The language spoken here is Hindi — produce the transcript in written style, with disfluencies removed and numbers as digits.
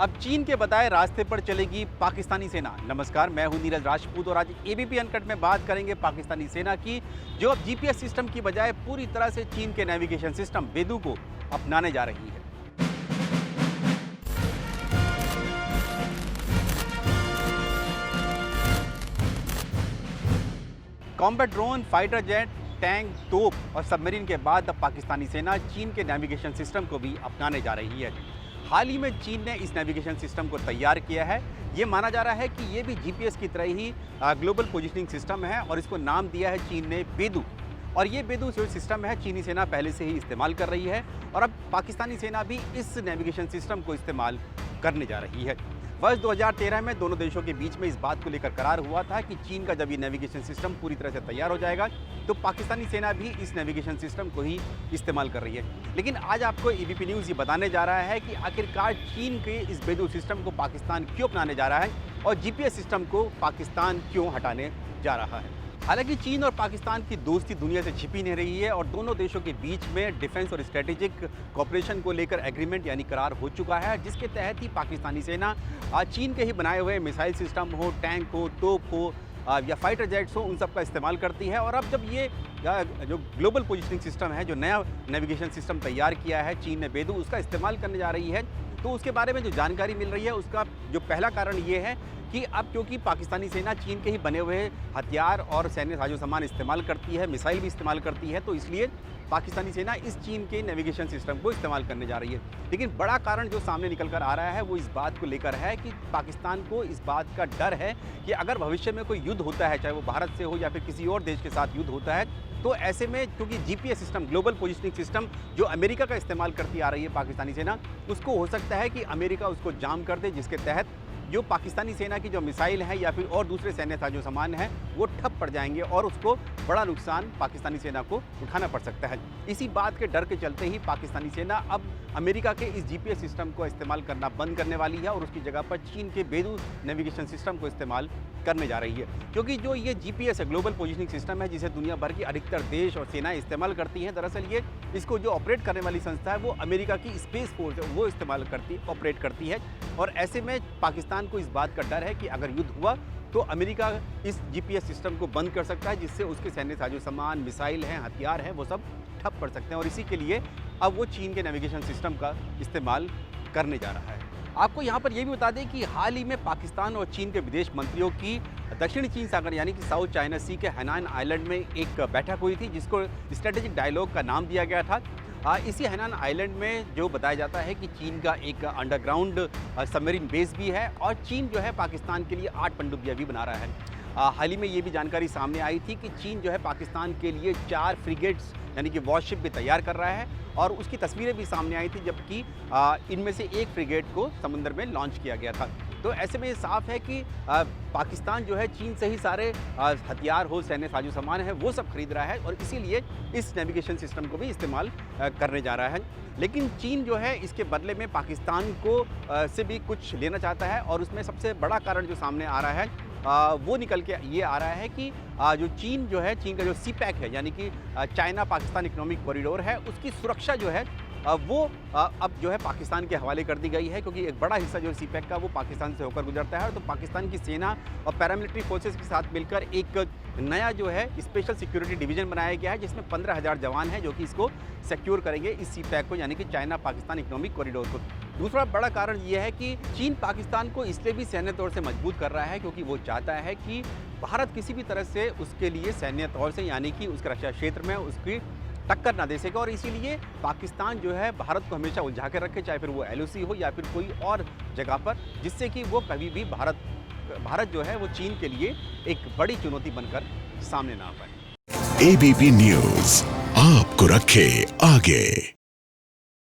अब चीन के बताए रास्ते पर चलेगी पाकिस्तानी सेना। नमस्कार, मैं हूं नीरज राजपूत और आज एबीपी अनकट में बात करेंगे पाकिस्तानी सेना की, जो अब जीपीएस सिस्टम की बजाय पूरी तरह से चीन के नेविगेशन सिस्टम बेदू को अपनाने जा रही है। Combat drone, fighter jet, tank, तोप और सबमरीन के बाद अब पाकिस्तानी सेना चीन के नेविगेशन सिस्टम को भी अपनाने जा रही है। हाल ही में चीन ने इस नेविगेशन सिस्टम को तैयार किया है। ये माना जा रहा है कि ये भी जीपीएस की तरह ही ग्लोबल पोजिशनिंग सिस्टम है और इसको नाम दिया है चीन ने बेदू। और ये बेदू जो सिस्टम है चीनी सेना पहले से ही इस्तेमाल कर रही है और अब पाकिस्तानी सेना भी इस नेविगेशन सिस्टम को इस्तेमाल करने जा रही है। वर्ष 2013 में दोनों देशों के बीच में इस बात को लेकर करार हुआ था कि चीन का जब ये नेविगेशन सिस्टम पूरी तरह से तैयार हो जाएगा तो पाकिस्तानी सेना भी इस नेविगेशन सिस्टम को ही इस्तेमाल कर रही है। लेकिन आज आपको एबीपी न्यूज़ ये बताने जा रहा है कि आखिरकार चीन के इस बेदू सिस्टम को पाकिस्तान क्यों अपनाने जा रहा है और जीपीएस सिस्टम को पाकिस्तान क्यों हटाने जा रहा है। हालांकि चीन और पाकिस्तान की दोस्ती दुनिया से छिपी नहीं रही है और दोनों देशों के बीच में डिफेंस और स्ट्रेटेजिक कोऑपरेशन को लेकर एग्रीमेंट यानी करार हो चुका है, जिसके तहत ही पाकिस्तानी सेना चीन के ही बनाए हुए मिसाइल सिस्टम हो, टैंक हो, तोप हो या फाइटर जेट्स हो, उन सब का इस्तेमाल करती है। और अब जब ये जो ग्लोबल पोजिशनिंग सिस्टम है, जो नया नेविगेशन सिस्टम तैयार किया है चीन ने बेदू, उसका इस्तेमाल करने जा रही है, तो उसके बारे में जो जानकारी मिल रही है उसका जो पहला कारण ये है कि अब क्योंकि पाकिस्तानी सेना चीन के ही बने हुए हथियार और सैन्य साजो सामान इस्तेमाल करती है, मिसाइल भी इस्तेमाल करती है, तो इसलिए पाकिस्तानी सेना इस चीन के नेविगेशन सिस्टम को इस्तेमाल करने जा रही है। लेकिन बड़ा कारण जो सामने निकल कर आ रहा है वो इस बात को लेकर है कि पाकिस्तान को इस बात का डर है कि अगर भविष्य में कोई युद्ध होता है, चाहे वो भारत से हो या फिर किसी और देश के साथ युद्ध होता है, तो ऐसे में क्योंकि GPS system, global positioning system जो अमेरिका का इस्तेमाल करती आ रही है पाकिस्तानी सेना, उसको हो सकता है कि अमेरिका उसको जाम कर दे, जिसके तहत जो पाकिस्तानी सेना की जो मिसाइल है या फिर और दूसरे सैन्य साजो सामान है वो ठप पड़ जाएंगे और उसको बड़ा नुकसान पाकिस्तानी सेना को उठाना पड़ सकता है। इसी बात के डर के चलते ही पाकिस्तानी सेना अब अमेरिका के इस जीपीएस सिस्टम को इस्तेमाल करना बंद करने वाली है और उसकी जगह पर चीन के बेदू नेविगेशन सिस्टम को इस्तेमाल करने जा रही है। क्योंकि जो ये जीपीएस है, ग्लोबल पोजिशनिंग सिस्टम है, जिसे दुनिया भर की अधिकतर देश और सेनाएं इस्तेमाल करती हैं, दरअसल ये इसको जो ऑपरेट करने वाली संस्था है वो अमेरिका की स्पेस फोर्स है, वो इस्तेमाल करती, ऑपरेट करती है। और ऐसे में पाकिस्तान को इस बात का डर है कि अगर युद्ध हुआ तो अमेरिका इस जीपीएस सिस्टम को बंद कर सकता है, जिससे उसके सैन्य साजो सामान, मिसाइल हैं, हथियार हैं, वो सब ठप पड़ सकते हैं और इसी के लिए अब वो चीन के नेविगेशन सिस्टम का इस्तेमाल करने जा रहा है। आपको यहाँ पर यह भी बता दें कि हाल ही में पाकिस्तान और चीन के विदेश मंत्रियों की दक्षिणी चीन सागर यानी कि साउथ चाइना सी के हैनान आइलैंड में एक बैठक हुई थी, जिसको स्ट्रेटेजिक डायलॉग का नाम दिया गया था। इसी हैनान आइलैंड में जो बताया जाता है कि चीन का एक अंडरग्राउंड सबमरीन बेस भी है और चीन जो है पाकिस्तान के लिए 8 पनडुब्बियां भी बना रहा है। हाल ही में ये भी जानकारी सामने आई थी कि चीन जो है पाकिस्तान के लिए 4 फ्रिगेट्स यानी कि वॉरशिप भी तैयार कर रहा है और उसकी तस्वीरें भी सामने आई थी, जबकि इनमें से एक फ्रिगेट को समुद्र में लॉन्च किया गया था। तो ऐसे में ये साफ है कि पाकिस्तान जो है चीन से ही सारे हथियार हो, सैन्य साजो सामान है, वो सब खरीद रहा है और इसीलिए इस नेविगेशन सिस्टम को भी इस्तेमाल करने जा रहा है। लेकिन चीन जो है इसके बदले में पाकिस्तान को से भी कुछ लेना चाहता है और उसमें सबसे बड़ा कारण जो सामने आ रहा है वो निकल के ये आ रहा है कि जो चीन का जो सी पैक है यानी कि चाइना पाकिस्तान इकोनॉमिक कॉरिडोर है, उसकी सुरक्षा जो है वो अब जो है पाकिस्तान के हवाले कर दी गई है, क्योंकि एक बड़ा हिस्सा जो सी पैक का वो पाकिस्तान से होकर गुजरता है। तो पाकिस्तान की सेना और पैरामिलिट्री फोर्सेस के साथ मिलकर एक नया जो है स्पेशल सिक्योरिटी डिवीजन बनाया गया है, जिसमें 15,000 जवान हैं जो कि इसको सिक्योर करेंगे, इस सी पैक को यानी कि चाइना पाकिस्तान इकोनॉमिक कॉरिडोर को। दूसरा बड़ा कारण ये है कि चीन पाकिस्तान को इसलिए भी सैन्य तौर से मजबूत कर रहा है क्योंकि वो चाहता है कि भारत किसी भी तरह से उसके लिए सैन्य तौर से यानी कि उसके रक्षा क्षेत्र में उसकी टक्कर ना दे सके और इसीलिए पाकिस्तान जो है भारत को हमेशा उलझा कर रखे, चाहे फिर वो एलओसी हो या फिर कोई और जगह पर, जिससे कि वो कभी भी भारत जो है वो चीन के लिए एक बड़ी चुनौती बनकर सामने ना आ पाए। एबीपी न्यूज़ आपको रखे आगे।